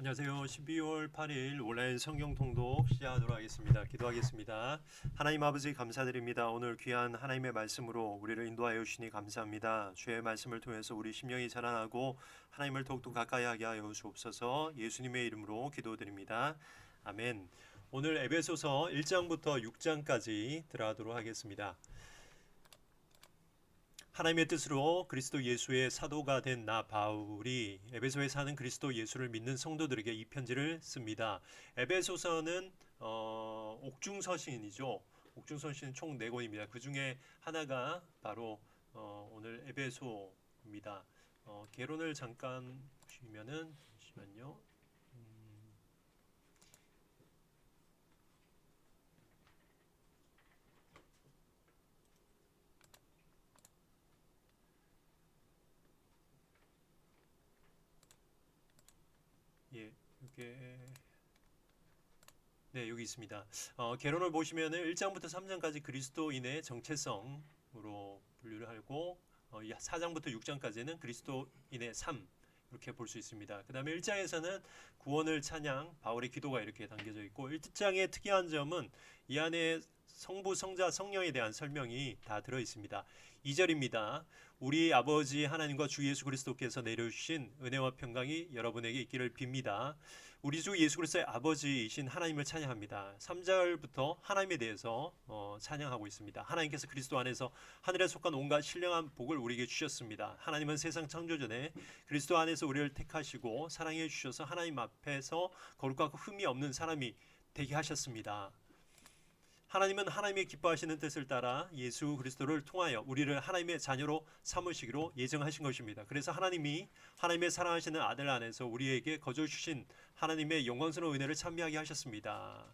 안녕하세요. 12월 8일 온라인 성경 통독 시작하도록 하겠습니다. 기도하겠습니다. 하나님 아버지 감사드립니다. 오늘 귀한 하나님의 말씀으로 우리를 인도하여 주시니 감사합니다. 주의 말씀을 통해서 우리 심령이 자라나고 하나님을 더욱더 가까이 하게 하여 주옵소서. 예수님의 이름으로 기도드립니다. 아멘. 오늘 에베소서 1장부터 6장까지 들어가도록 하겠습니다. 하나님의 뜻으로 그리스도 예수의 사도가 된 나 바울이 에베소에 사는 그리스도 예수를 믿는 성도들에게 이 편지를 씁니다. 에베소서는 옥중서신이죠. 옥중서신은 총 4권입니다. 그 중에 하나가 바로 오늘 에베소입니다. 개론을 잠깐 보시면은 잠시만요. 예, 이게 네, 여기 있습니다. 개론을 보시면은 1장부터 3장까지 그리스도인의 정체성으로 분류를 하고 4장부터 6장까지는 그리스도인의 삶 이렇게 볼 수 있습니다. 그 다음에 1장에서는 구원을 찬양, 바울의 기도가 이렇게 담겨져 있고 1장의 특이한 점은 이 안에 성부, 성자, 성령에 대한 설명이 다 들어 있습니다. 2절입니다. 우리 아버지 하나님과 주 예수 그리스도께서 내려주신 은혜와 평강이 여러분에게 있기를 빕니다. 우리 주 예수 그리스도의 아버지이신 하나님을 찬양합니다. 3절부터 하나님에 대해서 찬양하고 있습니다. 하나님께서 그리스도 안에서 하늘에 속한 온갖 신령한 복을 우리에게 주셨습니다. 하나님은 세상 창조 전에 그리스도 안에서 우리를 택하시고 사랑해 주셔서 하나님 앞에서 거룩하고 흠이 없는 사람이 되게 하셨습니다. 하나님은 하나님의 기뻐하시는 뜻을 따라 예수 그리스도를 통하여 우리를 하나님의 자녀로 삼으시기로 예정하신 것입니다. 그래서 하나님이 하나님의 사랑하시는 아들 안에서 우리에게 거저 주신 하나님의 영광스러운 은혜를 찬미하게 하셨습니다.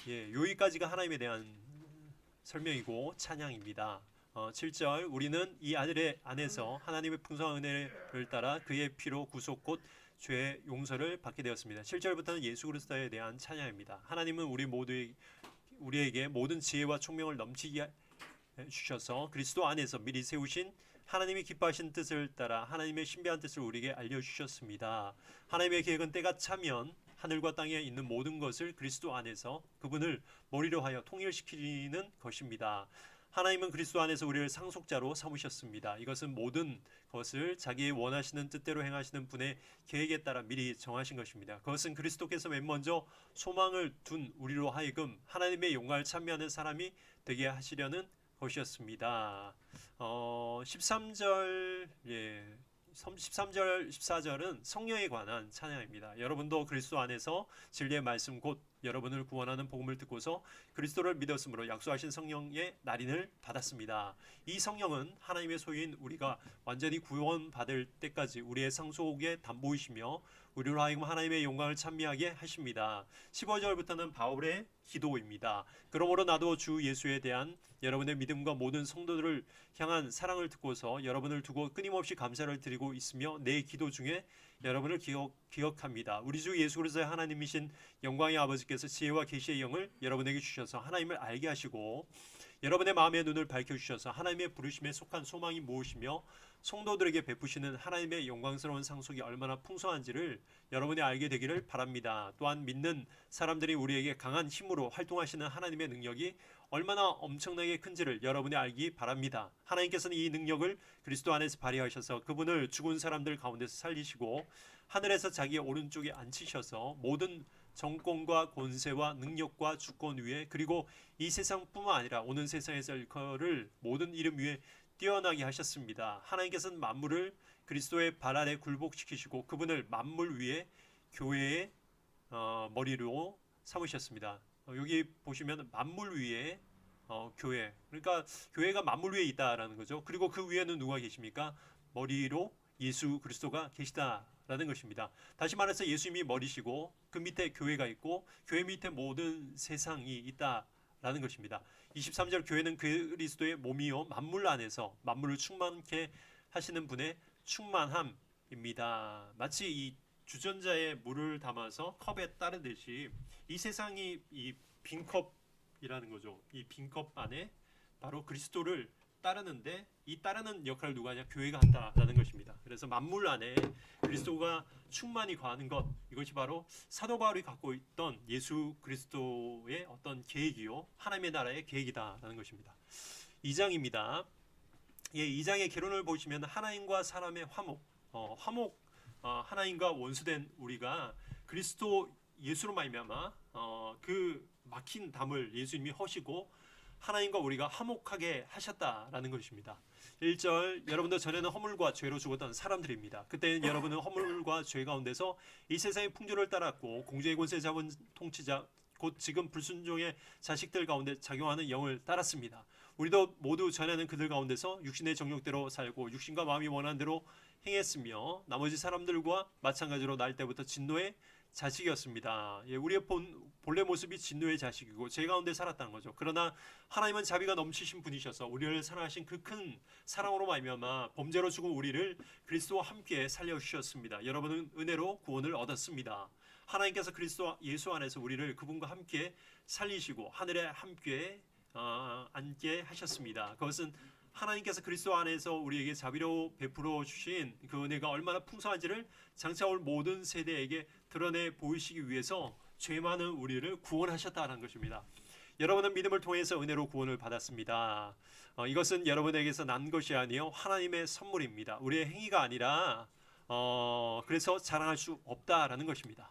여기까지가 하나님에 대한 설명이고 찬양입니다. 7절 우리는 이 아들의 안에서 하나님의 풍성한 은혜를 따라 그의 피로 구속 곧 죄의 용서를 받게 되었습니다. 7절부터는 예수 그리스도에 대한 찬양입니다. 하나님은 우리에게 모든 지혜와 총명을 넘치게 주셔서 그리스도 안에서 미리 세우신 하나님이 기뻐하신 뜻을 따라 하나님의 신비한 뜻을 우리에게 알려주셨습니다. 하나님의 계획은 때가 차면 하늘과 땅에 있는 모든 것을 그리스도 안에서 그분을 머리로 하여 통일시키는 것입니다. 하나님은 그리스도 안에서 우리를 상속자로 삼으셨습니다. 이것은 모든 것을 자기의 원하시는 뜻대로 행하시는 분의 계획에 따라 미리 정하신 것입니다. 그것은 그리스도께서 맨 먼저 소망을 둔 우리로 하여금 하나님의 영광을 찬미하는 사람이 되게 하시려는 것이었습니다. 13절 13절 14절은 성령에 관한 찬양입니다. 여러분도 그리스도 안에서 진리의 말씀 곧 여러분을 구원하는 복음을 듣고서 그리스도를 믿었으므로 약속하신 성령의 날인을 받았습니다. 이 성령은 하나님의 소유인 우리가 완전히 구원받을 때까지 우리의 상속의 담보이시며 우리로 하여금 하나님의 영광을 찬미하게 하십니다. 15절부터는 바울의 기도입니다. 그러므로 나도 주 예수에 대한 여러분의 믿음과 모든 성도들을 향한 사랑을 듣고서 여러분을 두고 끊임없이 감사를 드리고 있으며 내 기도 중에 여러분을 기억합니다. 우리 주 예수 그리스도의 하나님이신 영광의 아버지께서 지혜와 계시의 영을 여러분에게 주셔서 하나님을 알게 하시고 여러분의 마음의 눈을 밝혀주셔서 하나님의 부르심에 속한 소망이 무엇이며 성도들에게 베푸시는 하나님의 영광스러운 상속이 얼마나 풍성한지를 여러분이 알게 되기를 바랍니다. 또한 믿는 사람들이 우리에게 강한 힘으로 활동하시는 하나님의 능력이 얼마나 엄청나게 큰지를 여러분이 알기 바랍니다. 하나님께서는 이 능력을 그리스도 안에서 발휘하셔서 그분을 죽은 사람들 가운데서 살리시고 하늘에서 자기의 오른쪽에 앉히셔서 모든 정권과 권세와 능력과 주권 위에 그리고 이 세상뿐만 아니라 오는 세상에서 일컬을 모든 이름 위에 뛰어나게 하셨습니다. 하나님께서는 만물을 그리스도의 발 아래 굴복시키시고 그분을 만물 위에 교회의 머리로 삼으셨습니다. 여기 보시면 만물 위에 교회, 그러니까 교회가 만물 위에 있다라는 거죠. 그리고 그 위에는 누가 계십니까? 머리로 예수 그리스도가 계시다라는 것입니다. 다시 말해서 예수님이 머리시고 그 밑에 교회가 있고 교회 밑에 모든 세상이 있다라는 것입니다. 23절 교회는 그리스도의 몸이요 만물 안에서 만물을 충만케 하시는 분의 충만함입니다. 마치 이 주전자에 물을 담아서 컵에 따르듯이 이 세상이 이 빈컵이라는 거죠. 이 빈컵 안에 바로 그리스도를 따르는데 이 따르는 역할을 누가 하냐? 교회가 한다라는 것입니다. 그래서 만물 안에 그리스도가 충만히 거하는 것, 이것이 바로 사도 바울이 갖고 있던 예수 그리스도의 어떤 계획이요, 하나님의 나라의 계획이다라는 것입니다. 2장입니다. 예, 2장의 개론을 보시면 하나님과 사람의 화목, 하나님과 원수된 우리가 그리스도 예수로 말미암아 그 막힌 담을 예수님이 허시고 하나님과 우리가 화목하게 하셨다라는 것입니다. 1절, 여러분도 전에는 허물과 죄로 죽었던 사람들입니다. 그때는 여러분은 허물과 죄 가운데서 이 세상의 풍조를 따랐고 공주의 권세 잡은 통치자 곧 지금 불순종의 자식들 가운데 작용하는 영을 따랐습니다. 우리도 모두 전에는 그들 가운데서 육신의 정욕대로 살고 육신과 마음이 원하는 대로 행했으며 나머지 사람들과 마찬가지로 날 때부터 진노의 자식이었습니다. 예, 우리의 본래 모습이 진노의 자식이고 죄 가운데 살았다는 거죠. 그러나 하나님은 자비가 넘치신 분이셔서 우리를 사랑하신 그 큰 사랑으로 말미암아 범죄로 죽은 우리를 그리스도와 함께 살려주셨습니다. 여러분은 은혜로 구원을 얻었습니다. 하나님께서 그리스도 예수 안에서 우리를 그분과 함께 살리시고 하늘에 함께 앉게 하셨습니다. 그것은 하나님께서 그리스도 안에서 우리에게 자비로 베풀어 주신 그 은혜가 얼마나 풍성한지를 장차 올 모든 세대에게 드러내 보이시기 위해서 죄 많은 우리를 구원하셨다는 것입니다. 여러분은 믿음을 통해서 은혜로 구원을 받았습니다. 이것은 여러분에게서 난 것이 아니요 하나님의 선물입니다. 우리의 행위가 아니라 그래서 자랑할 수 없다라는 것입니다.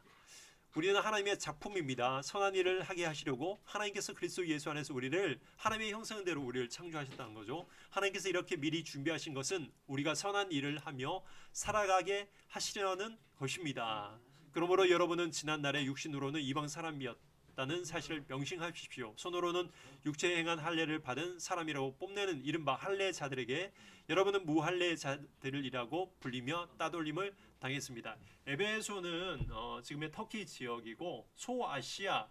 우리는 하나님의 작품입니다. 선한 일을 하게 하시려고 하나님께서 그리스도 예수 안에서 우리를 하나님의 형상대로 우리를 창조하셨다는 거죠. 하나님께서 이렇게 미리 준비하신 것은 우리가 선한 일을 하며 살아가게 하시려는 것입니다. 그러므로 여러분은 지난날에 육신으로는 이방 사람이었다는 사실을 명심하십시오. 손으로는 육체에 행한 할례를 받은 사람이라고 뽐내는 이른바 할례자들에게 여러분은 무할례자들이라고 불리며 따돌림을 당했습니다. 에베소는 지금의 터키 지역이고 소아시아,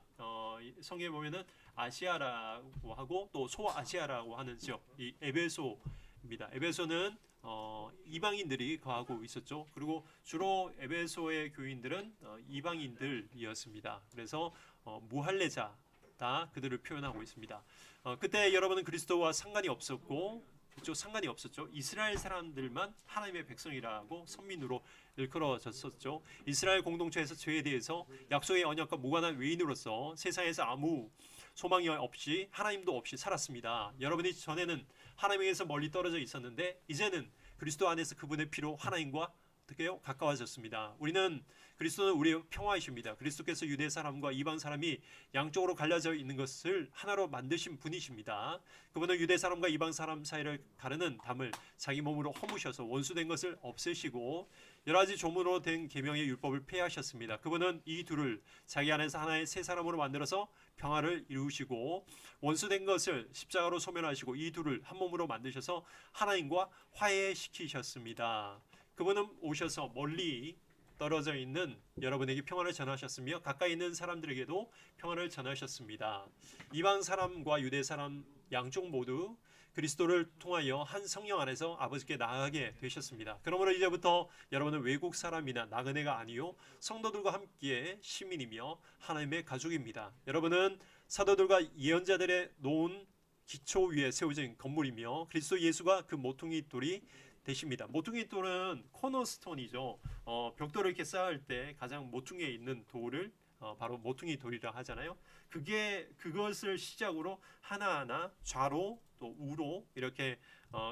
성경에 보면은 아시아라고 하고 또 소아시아라고 하는 지역, 이 에베소입니다. 에베소는 이방인들이 거하고 있었죠. 그리고 주로 에베소의 교인들은 이방인들이었습니다. 그래서 무할례자다 그들을 표현하고 있습니다. 그때 여러분은 그리스도와 상관이 없었고 그쪽 상관이 없었죠. 이스라엘 사람들만 하나님의 백성이라고 선민으로 일컬어졌었죠. 이스라엘 공동체에서 죄에 대해서 약속의 언약과 무관한 외인으로서 세상에서 아무 소망이 없이 하나님도 없이 살았습니다. 여러분이 전에는 하나님에게서 멀리 떨어져 있었는데 이제는 그리스도 안에서 그분의 피로 하나님과 어떻게요? 가까워졌습니다. 그리스도는 우리의 평화이십니다. 그리스도께서 유대 사람과 이방 사람이 양쪽으로 갈라져 있는 것을 하나로 만드신 분이십니다. 그분은 유대 사람과 이방 사람 사이를 가르는 담을 자기 몸으로 허무셔서 원수된 것을 없애시고 여러 가지 조문으로 된 계명의 율법을 폐하셨습니다. 그분은 이 둘을 자기 안에서 하나의 새 사람으로 만들어서 평화를 이루시고 원수된 것을 십자가로 소멸하시고 이 둘을 한 몸으로 만드셔서 하나님과 화해시키셨습니다. 그분은 오셔서 멀리 떨어져 있는 여러분에게 평화를 전하셨으며 가까이 있는 사람들에게도 평화를 전하셨습니다. 이방 사람과 유대 사람 양쪽 모두 그리스도를 통하여 한 성령 안에서 아버지께 나아가게 되셨습니다. 그러므로 이제부터 여러분은 외국 사람이나 나그네가 아니요 성도들과 함께 시민이며 하나님의 가족입니다. 여러분은 사도들과 예언자들의 놓은 기초 위에 세워진 건물이며 그리스도 예수가 그 모퉁이 돌이 되십니다. 모퉁이 돌은 코너스톤이죠. 벽돌을 이렇게 쌓을 때 가장 모퉁이에 있는 돌을 바로 모퉁이 돌이라 하잖아요. 그것을 시작으로 하나하나 좌로 또 우로 이렇게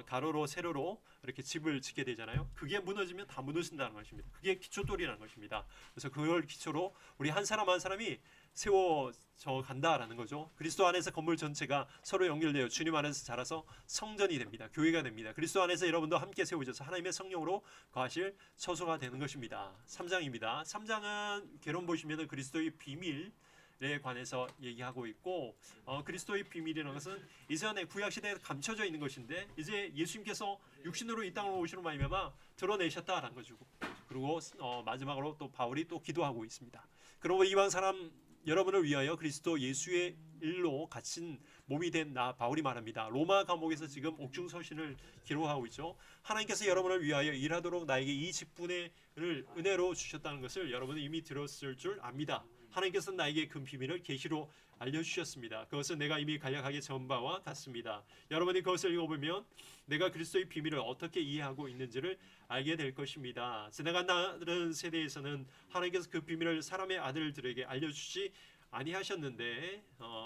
가로로 세로로 이렇게 집을 짓게 되잖아요. 그게 무너지면 다 무너진다는 것입니다. 그게 기초돌이라는 것입니다. 그래서 그걸 기초로 우리 한 사람 한 사람이 세워져 간다라는 거죠. 그리스도 안에서 건물 전체가 서로 연결되어 주님 안에서 자라서 성전이 됩니다. 교회가 됩니다. 그리스도 안에서 여러분도 함께 세워져서 하나님의 성령으로 거하실 처소가 되는 것입니다. 3장입니다. 3장은 개론 보시면 그리스도의 비밀에 관해서 얘기하고 있고 그리스도의 비밀이라는 것은 이전에 구약시대에 감춰져 있는 것인데 이제 예수님께서 육신으로 이 땅으로 오시는 말미암아 드러내셨다라는 거죠. 그리고 마지막으로 또 바울이 또 기도하고 있습니다. 그리고 이방 사람 여러분을 위하여 그리스도 예수의 일로 갇힌 몸이 된 나 바울이 말합니다. 로마 감옥에서 지금 옥중서신을 기록하고 있죠. 하나님께서 여러분을 위하여 일하도록 나에게 이 직분을 은혜로 은혜로 주셨다는 것을 여러분은 이미 들었을 줄 압니다. 하나님께서 나에게 그 비밀을 계시로 알려주셨습니다. 그것은 내가 이미 간략하게 전한 바와 같습니다. 여러분이 그것을 읽어보면 내가 그리스도의 비밀을 어떻게 이해하고 있는지를 알게 될 것입니다. 지나간 다른 세대에서는 하나님께서 그 비밀을 사람의 아들들에게 알려주지 아니하셨는데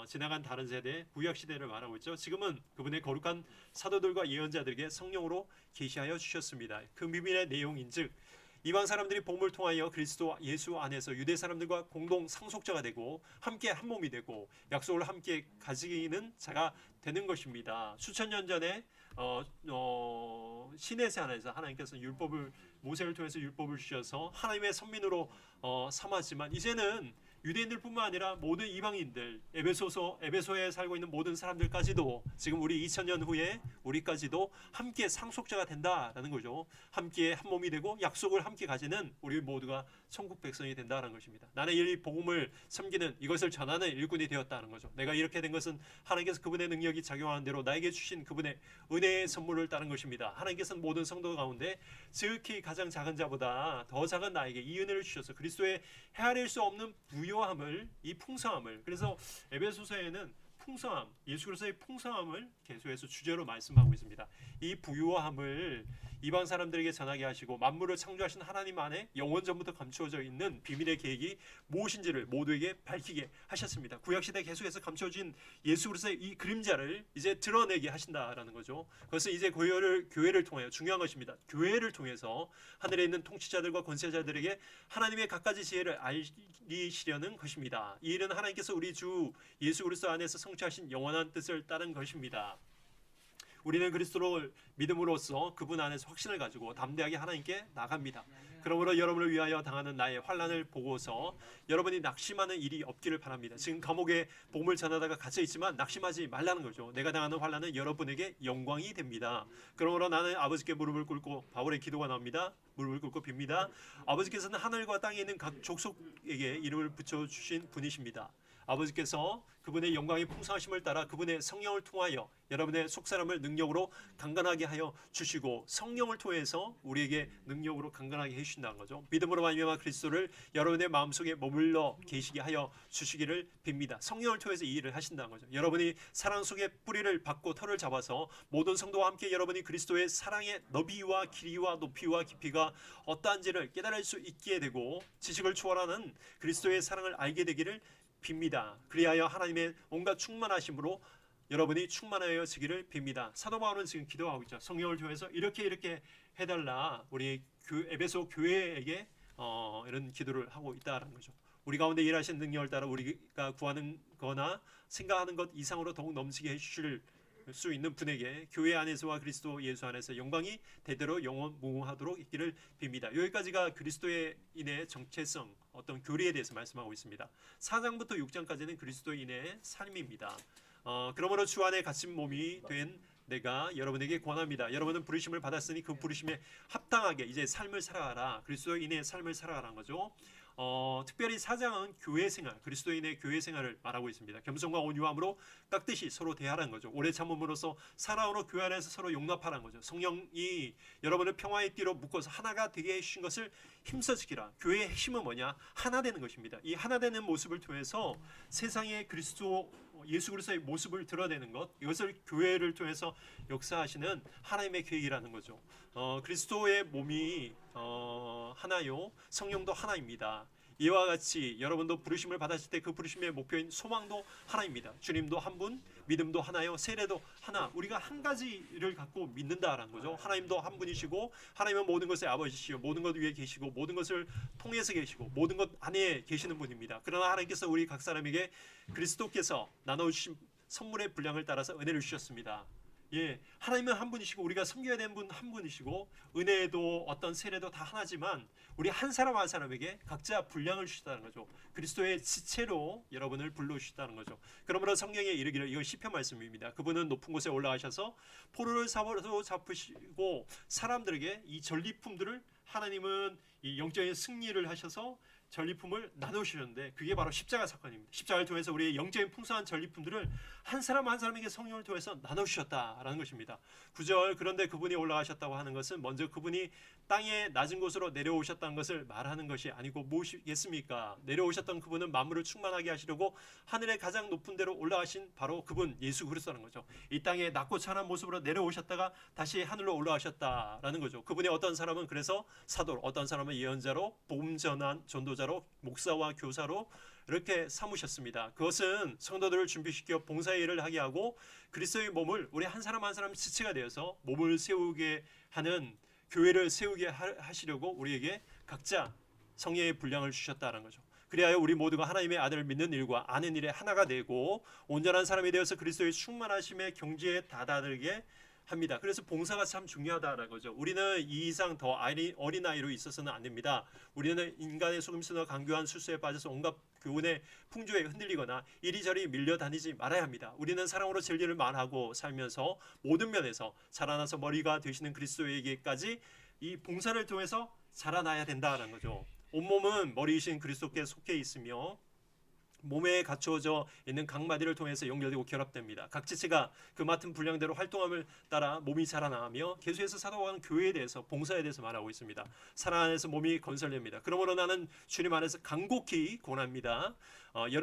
지나간 다른 세대 구약 시대를 말하고 있죠. 지금은 그분의 거룩한 사도들과 예언자들에게 성령으로 계시하여 주셨습니다. 그 비밀의 내용인즉 이방 사람들이 복음을 통하여 그리스도 예수 안에서 유대 사람들과 공동 상속자가 되고 함께 한 몸이 되고 약속을 함께 가지는 자가 되는 것입니다. 수천 년 전에 시내세 안에서 하나님께서 율법을 모세를 통해서 율법을 주셔서 하나님의 선민으로 삼았지만 이제는 유대인들뿐만 아니라 모든 이방인들 에베소에 살고 있는 모든 사람들까지도 지금 우리 2000년 후에 우리까지도 함께 상속자가 된다라는 거죠. 함께 한 몸이 되고 약속을 함께 가지는 우리 모두가 천국 백성이 된다는 것입니다. 나는 이 복음을 섬기는 이것을 전하는 일꾼이 되었다는 거죠. 내가 이렇게 된 것은 하나님께서 그분의 능력이 작용하는 대로 나에게 주신 그분의 은혜의 선물을 따른 것입니다. 하나님께서는 모든 성도 가운데 지극히 가장 작은 자보다 더 작은 나에게 이 은혜를 주셔서 그리스도의 헤아릴 수 없는 부요함을 이 풍성함을 그래서 에베소서에는 풍성함 예수 그리스도의 풍성함을 계속해서 주제로 말씀하고 있습니다. 이 부요함을 이방 사람들에게 전하게 하시고 만물을 창조하신 하나님 안에 영원 전부터 감추어져 있는 비밀의 계획이 무엇인지를 모두에게 밝히게 하셨습니다. 구약시대에 계속해서 감춰진 예수 그리스도의 이 그림자를 이제 드러내게 하신다라는 거죠. 그것은 이제 교회를 통하여 중요한 것입니다. 교회를 통해서 하늘에 있는 통치자들과 권세자들에게 하나님의 갖가지 지혜를 알리시려는 것입니다. 이 일은 하나님께서 우리 주 예수 그리스도 안에서 성취하신 영원한 뜻을 따른 것입니다. 우리는 그리스도를 믿음으로써 그분 안에서 확신을 가지고 담대하게 하나님께 나갑니다. 그러므로 여러분을 위하여 당하는 나의 환난을 보고서 여러분이 낙심하는 일이 없기를 바랍니다. 지금 감옥에 복음을 전하다가 갇혀 있지만 낙심하지 말라는 거죠. 내가 당하는 환난은 여러분에게 영광이 됩니다. 그러므로 나는 아버지께 무릎을 꿇고 바울의 기도가 나옵니다. 무릎을 꿇고 빕니다. 아버지께서는 하늘과 땅에 있는 각 족속에게 이름을 붙여주신 분이십니다. 아버지께서 그분의 영광의 풍성하심을 따라 그분의 성령을 통하여 여러분의 속사람을 능력으로 강건하게 하여 주시고 성령을 통해서 우리에게 능력으로 강건하게 해주신다는 거죠. 믿음으로 말미암아 그리스도를 여러분의 마음속에 머물러 계시게 하여 주시기를 빕니다. 성령을 통해서 이 일을 하신다는 거죠. 여러분이 사랑 속에 뿌리를 받고 털을 잡아서 모든 성도와 함께 여러분이 그리스도의 사랑의 너비와 길이와 높이와 깊이가 어떠한지를 깨달을 수 있게 되고 지식을 초월하는 그리스도의 사랑을 알게 되기를 빕니다. 그리하여 하나님의 온갖 충만하심으로 여러분이 충만하여지기를 빕니다. 사도 바울은 지금 기도하고 있죠. 성령을 통해서 이렇게 해달라. 우리 에베소 교회에게 이런 기도를 하고 있다는 거죠. 우리 가운데 일하신 능력을 따라 우리가 구하는 거나 생각하는 것 이상으로 더욱 넘치게 해주실 수 있는 분에게 교회 안에서와 그리스도 예수 안에서 영광이 대대로 영원무궁하도록 있기를 빕니다. 여기까지가 그리스도인의 정체성 어떤 교리에 대해서 말씀하고 있습니다. 4장부터 6장까지는 그리스도인의 삶입니다. 그러므로 주 안에 갇힌 몸이 된 내가 여러분에게 권합니다. 여러분은 부르심을 받았으니 그 부르심에 합당하게 이제 삶을 살아가라. 그리스도인의 삶을 살아가라는 거죠. 특별히 4장은 교회 생활, 그리스도인의 교회 생활을 말하고 있습니다. 겸손과 온유함으로 깍듯이 서로 대하라는 거죠. 오래 참음으로써 사랑으로 교회 안에서 서로 용납하라는 거죠. 성령이 여러분을 평화의 띠로 묶어서 하나가 되게 해주신 것을 힘써 지키라. 교회의 핵심은 뭐냐? 하나 되는 것입니다. 이 하나 되는 모습을 통해서 세상의 예수 그리스도의 모습을 드러내는 것, 이것을 교회를 통해서 역사하시는 하나님의 계획이라는 거죠. 그리스도의 몸이 하나요, 성령도 하나입니다. 이와 같이 여러분도 부르심을 받았을 때 그 부르심의 목표인 소망도 하나입니다. 주님도 한 분, 믿음도 하나요, 세례도 하나. 우리가 한 가지를 갖고 믿는다라는 거죠. 하나님도 한 분이시고 하나님은 모든 것의 아버지시요 모든 것 위에 계시고 모든 것을 통해서 계시고 모든 것 안에 계시는 분입니다. 그러나 하나님께서 우리 각 사람에게 그리스도께서 나눠주신 선물의 분량을 따라서 은혜를 주셨습니다. 예, 하나님은 한 분이시고 우리가 섬겨야 되는 분 한 분이시고 은혜도 어떤 세례도 다 하나지만 우리 한 사람 한 사람에게 각자 분량을 주시다는 거죠. 그리스도의 지체로 여러분을 불러주시다는 거죠. 그러므로 성경에 이르기를, 이건 시편 말씀입니다. 그분은 높은 곳에 올라가셔서 포도를 사로도 잡으시고 사람들에게 이 전리품들을, 하나님은 이 영적인 승리를 하셔서 전리품을 나누셨는데 그게 바로 십자가 사건입니다. 십자가를 통해서 우리의 영적인 풍성한 전리품들을 한 사람 한 사람에게 성령을 통해서 나누셨다라는 것입니다. 9절 그런데 그분이 올라가셨다고 하는 것은 먼저 그분이 땅의 낮은 곳으로 내려오셨다는 것을 말하는 것이 아니고 무엇이겠습니까? 내려오셨던 그분은 만물을 충만하게 하시려고 하늘의 가장 높은 데로 올라가신 바로 그분 예수 그리스도라는 거죠. 이 땅에 낮고 찬한 모습으로 내려오셨다가 다시 하늘로 올라가셨다라는 거죠. 그분이 어떤 사람은 그래서 사도로, 어떤 사람은 예언자로, 복음 전한 전도자로, 목사와 교사로 이렇게 삼으셨습니다. 그것은 성도들을 준비시켜 봉사의 일을 하게 하고 그리스도의 몸을 우리 한 사람 한 사람 지체가 되어서 몸을 세우게 하는 교회를 세우게 하시려고 우리에게 각자 성령의 분량을 주셨다는 거죠. 그리하여 우리 모두가 하나님의 아들을 믿는 일과 아는 일에 하나가 되고 온전한 사람이 되어서 그리스도의 충만하심의 경지에 다다르게 합니다. 그래서 봉사가 참 중요하다는 거죠. 우리는 이 이상 더 어린 아이로 있어서는 안 됩니다. 우리는 인간의 속임수나 강교한 술수에 빠져서 온갖 교훈의 풍조에 흔들리거나 이리저리 밀려다니지 말아야 합니다. 우리는 사랑으로 진리를 말하고 살면서 모든 면에서 자라나서 머리가 되시는 그리스도에게까지 이 봉사를 통해서 자라나야 된다는 거죠. 온몸은 머리이신 그리스도께 속해 있으며 몸에 갖추어져 있는 각 마디를 통해서 연결되고 결합됩니다. 각 지체가 그 맡은 분량대로 활동함을 따라 몸이 자라나며 계속해서 사도가 하는 교회에 대해서 봉사에 대해서 말하고 있습니다. 사랑 안에서 몸이 건설됩니다. 그러므로 나는 주님 안에서 간곡히 권합니다.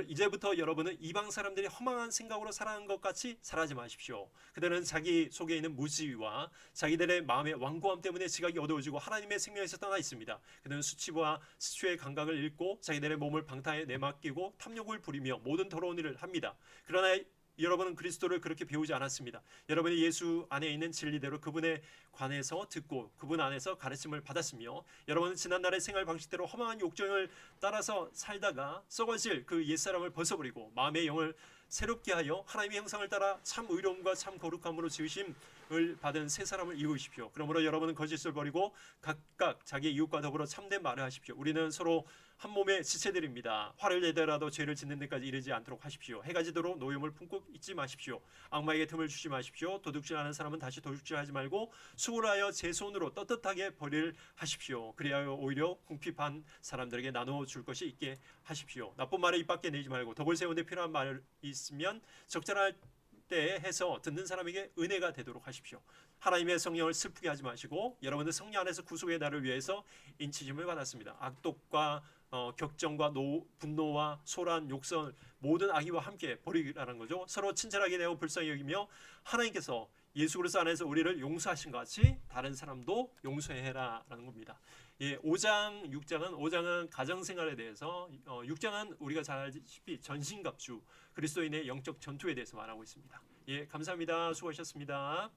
이제부터 여러분은 이방 사람들이 허망한 생각으로 살아가는 것 같이 살아지 마십시오. 그들은 자기 속에 있는 무지와 자기들의 마음의 완고함 때문에 지각이 어두워지고 하나님의 생명에서 떠나 있습니다. 그들은 수치와 수치의 감각을 잃고 자기들의 몸을 방탕에 내맡기고 탐욕을 부리며 모든 더러운 일을 합니다. 그러나 여러분은 그리스도를 그렇게 배우지 않았습니다. 여러분이 예수 안에 있는 진리대로 그분에 관해서 듣고 그분 안에서 가르침을 받았으며 여러분은 지난날의 생활 방식대로 허망한 욕정을 따라서 살다가 썩어질 그 옛사람을 벗어버리고 마음의 영을 새롭게 하여 하나님의 형상을 따라 참 의로움과 참 거룩함으로 지으심을 받은 새 사람을 이루십시오. 그러므로 여러분은 거짓을 버리고 각각 자기 이웃과 더불어 참된 말을 하십시오. 우리는 서로 한 몸의 지체들입니다. 화를 내더라도 죄를 짓는 데까지 이르지 않도록 하십시오. 해가 지도록 노염을 품고 있지 마십시오. 악마에게 틈을 주지 마십시오. 도둑질하는 사람은 다시 도둑질하지 말고 수고하여 제 손으로 떳떳하게 벌이를 하십시오. 그리하여 오히려 궁핍한 사람들에게 나누어 줄 것이 있게 하십시오. 나쁜 말을 입 밖에 내지 말고 덕을 세우는데 필요한 말이 있으면 적절할 때 해서 듣는 사람에게 은혜가 되도록 하십시오. 하나님의 성령을 슬프게 하지 마시고 여러분은 성령 안에서 구속의 날을 위해서 인치심을 받았습니다. 악독과 격정과 분노와 소란, 욕설 모든 악의와 함께 버리라는 거죠. 서로 친절하게 대하고 불쌍히 여기며 하나님께서 예수 그리스도 안에서 우리를 용서하신 것 같이 다른 사람도 용서해라라는 겁니다. 예, 5장, 6장은 가정생활에 대해서 6장은 우리가 잘 알다시피 전신갑주 그리스도인의 영적 전투에 대해서 말하고 있습니다. 예, 감사합니다. 수고하셨습니다.